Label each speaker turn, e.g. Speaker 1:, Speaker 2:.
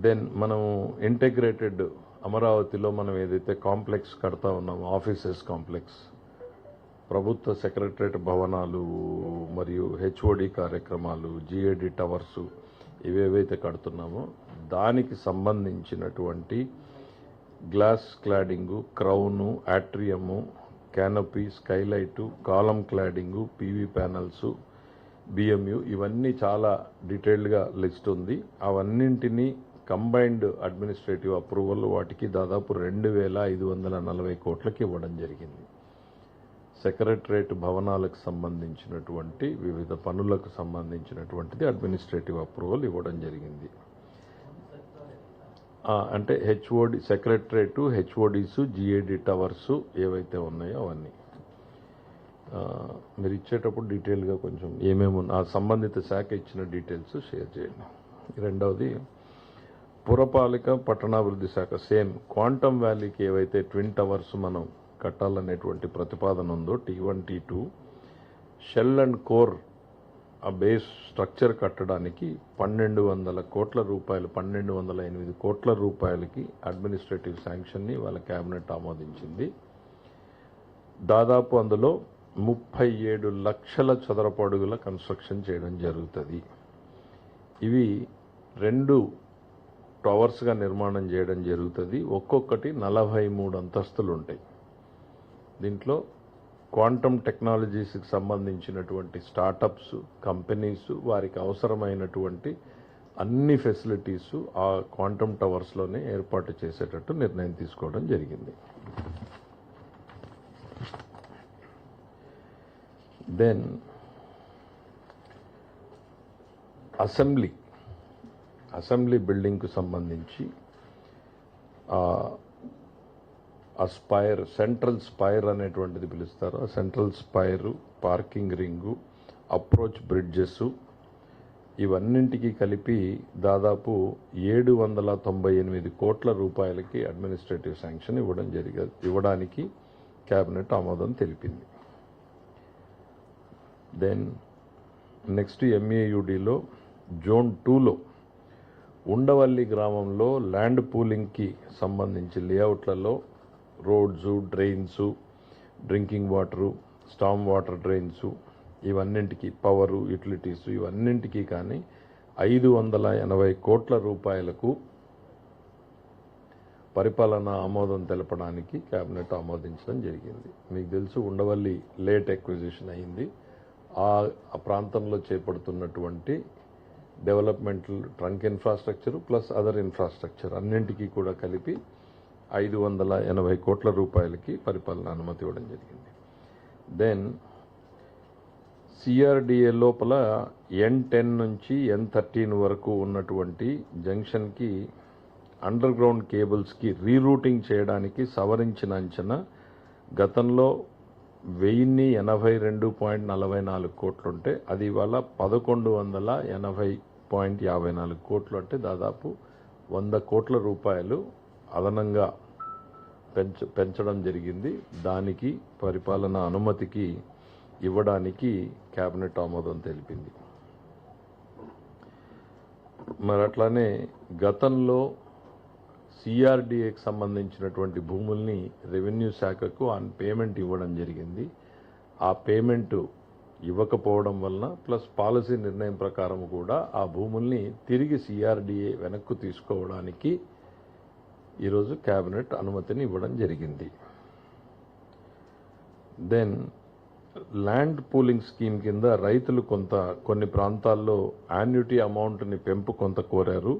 Speaker 1: Then మనం integrated అమరావతిలో మనం ఏదైతే కాంప్లెక్స్ కడతా ఉన్నామో ఆఫీసెస్ కాంప్లెక్స్, ప్రభుత్వ సెక్రటరేట్ భవనాలు మరియు హెచ్ఓడి కార్యక్రమాలు, జిఏడి టవర్సు ఇవేవైతే కడుతున్నామో దానికి సంబంధించినటువంటి గ్లాస్ క్లాడింగు, క్రౌను, యాట్రియము, క్యానపీ, స్కైలైటు, కాలం క్లాడింగు, పీవీ ప్యానల్సు, బిఎంయు ఇవన్నీ చాలా డీటెయిల్డ్గా లిస్ట్ ఉంది. అవన్నింటినీ కంబైన్డ్ అడ్మినిస్ట్రేటివ్ అప్రూవల్ వాటికి దాదాపు 2,540 కోట్లకి ఇవ్వడం జరిగింది. సెక్రటరేట్ భవనాలకు సంబంధించినటువంటి వివిధ పనులకు సంబంధించినటువంటిది అడ్మినిస్ట్రేటివ్ అప్రూవల్ ఇవ్వడం జరిగింది. అంటే హెచ్ఓడి సెక్రటరేటు, హెచ్ఓడిసు, జిఏడి టవర్సు ఏవైతే ఉన్నాయో అవన్నీ మీరు ఇచ్చేటప్పుడు డీటెయిల్గా కొంచెం ఏమేమి ఆ సంబంధిత శాఖ ఇచ్చిన డీటెయిల్స్ షేర్ చేయండి. రెండవది పురపాలిక పట్టణాభివృద్ధి శాఖ సేమ్ క్వాంటమ్ వ్యాలీకి ఏవైతే ట్విన్ టవర్స్ మనం కట్టాలనేటువంటి ప్రతిపాదన ఉందో T1, T2 shell and core ఆ బేస్ స్ట్రక్చర్ కట్టడానికి 1,200 కోట్ల రూపాయలు 1,208 కోట్ల రూపాయలకి అడ్మినిస్ట్రేటివ్ శాంక్షన్ని వాళ్ళ క్యాబినెట్ ఆమోదించింది. దాదాపు అందులో 37 లక్షల చదరపు అడుగుల కన్స్ట్రక్షన్ చేయడం జరుగుతుంది. ఇవి 2 టవర్స్గా నిర్మాణం చేయడం జరుగుతుంది. ఒక్కొక్కటి 43 అంతస్తులు ఉంటాయి. దీంట్లో క్వాంటమ్ టెక్నాలజీస్కి సంబంధించినటువంటి స్టార్టప్స్, కంపెనీస్ వారికి అవసరమైనటువంటి అన్ని ఫెసిలిటీస్ ఆ క్వాంటమ్ టవర్స్లోనే ఏర్పాటు చేసేటట్టు నిర్ణయం తీసుకోవడం జరిగింది. దెన్ అసెంబ్లీ బిల్డింగ్కు సంబంధించి స్పైర్, సెంట్రల్ స్పైర్ అనేటువంటిది పిలుస్తారు. ఆ central spire, parking ring, approach bridges ఇవన్నింటికి కలిపి దాదాపు 798 కోట్ల రూపాయలకి అడ్మినిస్ట్రేటివ్ శాంక్షన్ ఇవ్వడానికి క్యాబినెట్ ఆమోదం తెలిపింది. దెన్ నెక్స్ట్ MAUDలో జోన్ 2లో ఉండవల్లి గ్రామంలో ల్యాండ్ పూలింగ్కి సంబంధించి లేఅవుట్లలో roads, drains, drinking water, storm water drains ఇవన్నింటికి పవరు, యూటిలిటీస్ ఇవన్నింటికి కానీ 580 కోట్ల రూపాయలకు పరిపాలన ఆమోదం తెలపడానికి క్యాబినెట్ ఆమోదించడం జరిగింది. మీకు తెలుసు ఉండవల్లి లేట్ ఎక్విజిషన్ అయింది. ఆ ప్రాంతంలో చేపడుతున్నటువంటి developmental trunk infrastructure plus other infrastructure అన్నింటికీ కూడా కలిపి 580 కోట్ల రూపాయలకి పరిపాలన అనుమతి ఇవ్వడం జరిగింది. దెన్ CRDA లోపల N10 నుంచి N13 వరకు ఉన్నటువంటి జంక్షన్కి అండర్ గ్రౌండ్ కేబుల్స్కి రీరూటింగ్ చేయడానికి సవరించిన అంచనా గతంలో 1,082.44 కోట్లుంటే అది ఇవాళ 1,180.54 కోట్లు, అంటే దాదాపు 100 కోట్ల రూపాయలు అదనంగా పెంచడం జరిగింది. దానికి పరిపాలన అనుమతికి ఇవ్వడానికి క్యాబినెట్ ఆమోదం తెలిపింది. మరి అట్లానే గతంలో CRDAకి సంబంధించినటువంటి భూముల్ని రెవెన్యూ శాఖకు ఆన్ పేమెంట్ ఇవ్వడం జరిగింది. ఆ పేమెంట్ ఇవ్వకపోవడం వలన ప్లస్ పాలసీ నిర్ణయం ప్రకారం కూడా ఆ భూముల్ని తిరిగి CRDA వెనక్కు తీసుకోవడానికి ఈరోజు క్యాబినెట్ అనుమతిని ఇవ్వడం జరిగింది. దెన్ ల్యాండ్ పూలింగ్ స్కీమ్ కింద రైతులు కొన్ని ప్రాంతాల్లో యాన్యుటీ అమౌంట్ని పెంపు కొంత కోరారు.